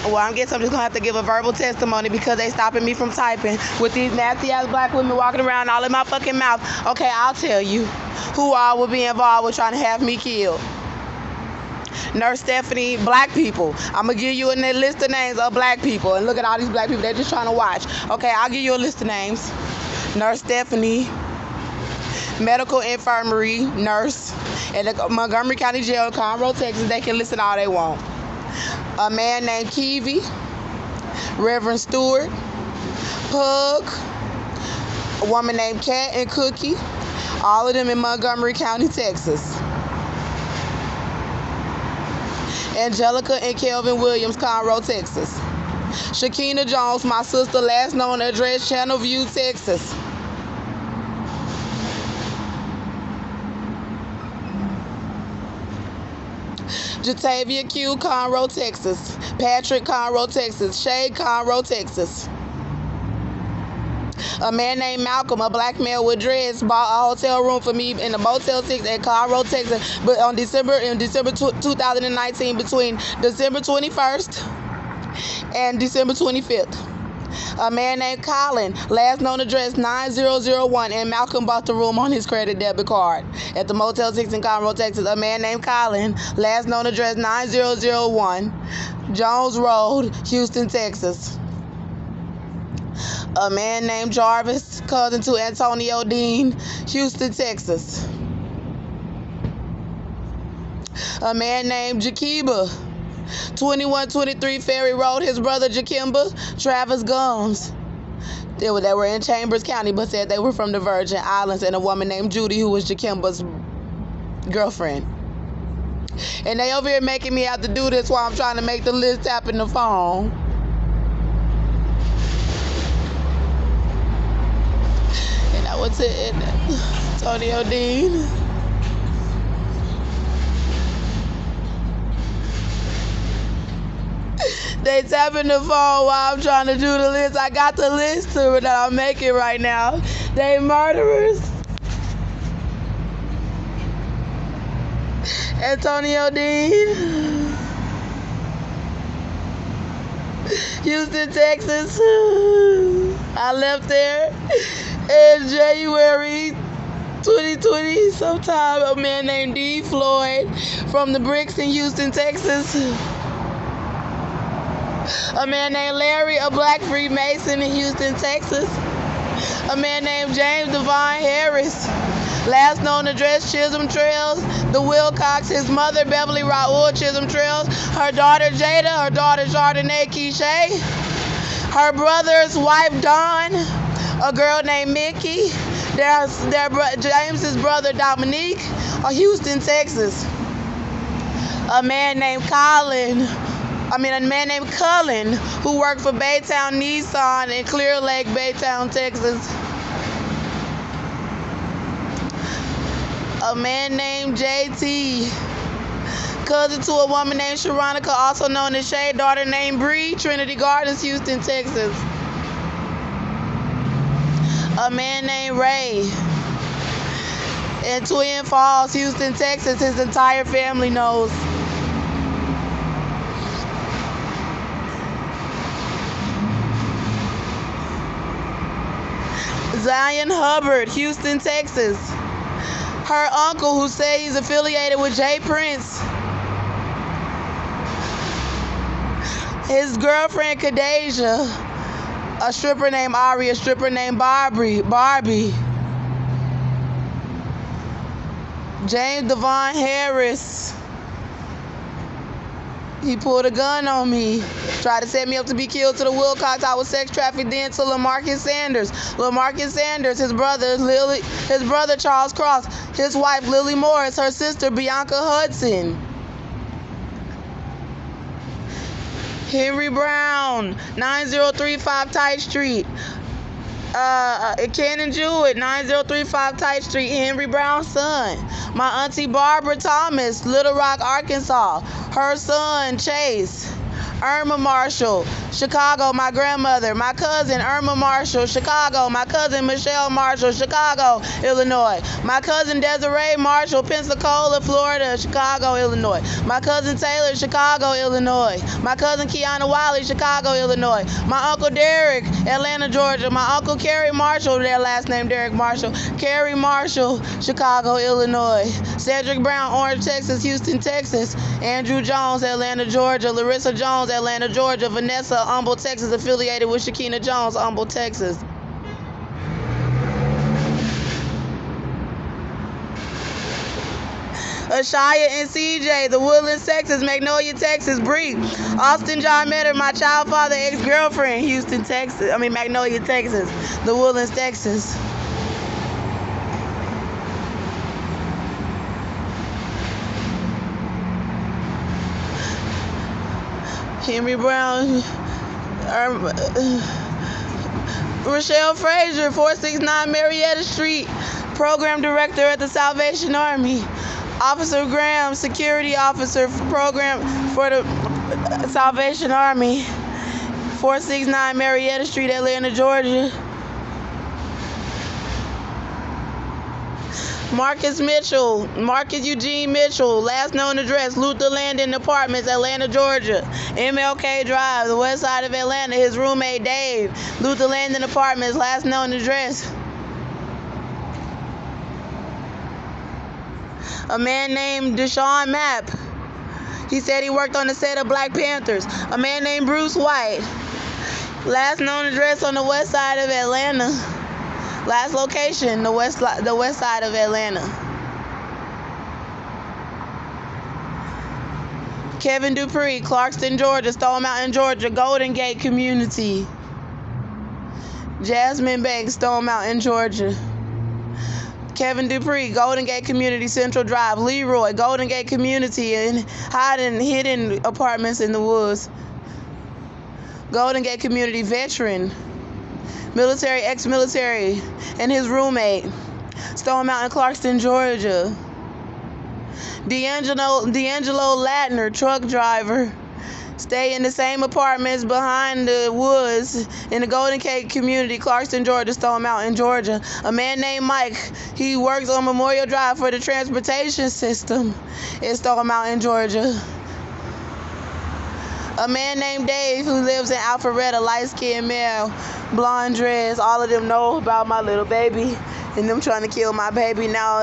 Well, I guess I'm just gonna have to give a verbal testimony because they stopping me from typing with these nasty ass black women walking around all in my fucking mouth. Okay, I'll tell you who all will be involved with trying to have me killed. Nurse Stephanie, black people. I'm gonna give you a list of names of black people, and look at all these black people. They're just trying to watch. Okay, I'll give you a list of names. Nurse Stephanie, medical infirmary nurse at the Montgomery County Jail, Conroe, Texas. They can listen all they want. A man named Kiwi, Reverend Stewart, Pug, a woman named Cat and Cookie, all of them in Montgomery County, Texas. Angelica and Kelvin Williams, Conroe, Texas. Shakina Jones, my sister, last known address, Channelview, Texas. Jatavia Q, Conroe, Texas. Patrick, Conroe, Texas. Shay, Conroe, Texas. A man named Malcolm, a black male with dreads, bought a hotel room for me in the Motel 6 at Conroe, Texas, but in December 2019, between December 21st and December 25th. A man named Colin, last known address 9001, and Malcolm bought the room on his credit debit card at the Motel 6 in Conroe, Texas. A man named Colin, last known address 9001, Jones Road, Houston, Texas. A man named Jarvis, cousin to Antonio Dean, Houston, Texas. A man named Jakiba, 2123 Ferry Road, his brother Jakimba, Travis Gums. They were in Chambers County, but said they were from the Virgin Islands, and a woman named Judy, who was Jakimba's girlfriend. And they over here making me have to do this while I'm trying to make the list tapping the phone. And I was in Antonio Dean. They tapping the phone while I'm trying to do the list. I got the list that I'm making right now. They murderers. Antonio Dean. Houston, Texas. I left there in January 2020 sometime. A man named D. Floyd from the Bricks in Houston, Texas. A man named Larry, a black Freemason in Houston, Texas. A man named James Devon Harris, last known address Chisholm Trails, the Wilcox, his mother Beverly Raoul, Chisholm Trails, her daughter Jada, her daughter Jardinay Keisha, her brother's wife Dawn, a girl named Mickey, James's brother Dominique, Houston, Texas. A man named Cullen, who worked for Baytown Nissan in Clear Lake, Baytown, Texas. A man named JT, cousin to a woman named Sharonica, also known as Shay, daughter named Bree, Trinity Gardens, Houston, Texas. A man named Ray in Twin Falls, Houston, Texas. His entire family knows. Zion Hubbard, Houston, Texas. Her uncle, who said he's affiliated with Jay Prince. His girlfriend, Kadasia. A stripper named Ari, a stripper named Barbie. James Devon Harris. He pulled a gun on me. Tried to set me up to be killed to the Wilcox. I was sex trafficked then to LaMarcus Sanders. LaMarcus Sanders, his brother Charles Cross, his wife Lily Morris, her sister Bianca Hudson. Henry Brown, 9035 Tite Street. Cannon Jewett, 9035 Tite Street, Henry Brown's son. My auntie Barbara Thomas, Little Rock, Arkansas. Her son, Chase. Irma Marshall, Chicago, my grandmother. My cousin, Irma Marshall, Chicago. My cousin, Michelle Marshall, Chicago, Illinois. My cousin, Desiree Marshall, Pensacola, Florida, Chicago, Illinois. My cousin, Taylor, Chicago, Illinois. My cousin, Kiana Wiley, Chicago, Illinois. My uncle, Derek, Atlanta, Georgia. My uncle, Carey Marshall, their last name, Derek Marshall. Carey Marshall, Chicago, Illinois. Cedric Brown, Orange, Texas. Houston, Texas. Andrew Jones, Atlanta, Georgia. Larissa Jones, Atlanta, Georgia. Vanessa, Humble, Texas, affiliated with Shakina Jones, Humble, Texas. Ashaya and CJ, The Woodlands, Texas. Magnolia, Texas. Bree, Austin John Metter, my child father, ex-girlfriend, Houston, Texas. Magnolia, Texas. The Woodlands, Texas. Henry Brown, Rochelle Frazier, 469 Marietta Street, Program Director at the Salvation Army. Officer Graham, Security Officer, Program for the Salvation Army, 469 Marietta Street, Atlanta, Georgia. Marcus Mitchell, Marcus Eugene Mitchell, last known address, Luther Landing Apartments, Atlanta, Georgia. MLK Drive, the west side of Atlanta. His roommate Dave, Luther Landing Apartments, last known address. A man named Deshaun Mapp. He said he worked on the set of Black Panthers. A man named Bruce White, last known address on the west side of Atlanta. Last location, the west side of Atlanta. Kevin Dupree, Clarkston, Georgia. Stone Mountain, Georgia. Golden Gate Community. Jasmine Banks, Stone Mountain, Georgia. Kevin Dupree, Golden Gate Community, Central Drive. Leroy, Golden Gate Community, and hidden apartments in the woods. Golden Gate Community, veteran. Military, ex-military, and his roommate. Stone Mountain, Clarkston, Georgia. D'Angelo Latner, truck driver. Stay in the same apartments behind the woods in the Golden Gate Community, Clarkston, Georgia, Stone Mountain, Georgia. A man named Mike, he works on Memorial Drive for the transportation system in Stone Mountain, Georgia. A man named Dave who lives in Alpharetta, light-skinned male, blonde dress. All of them know about my little baby and them trying to kill my baby now.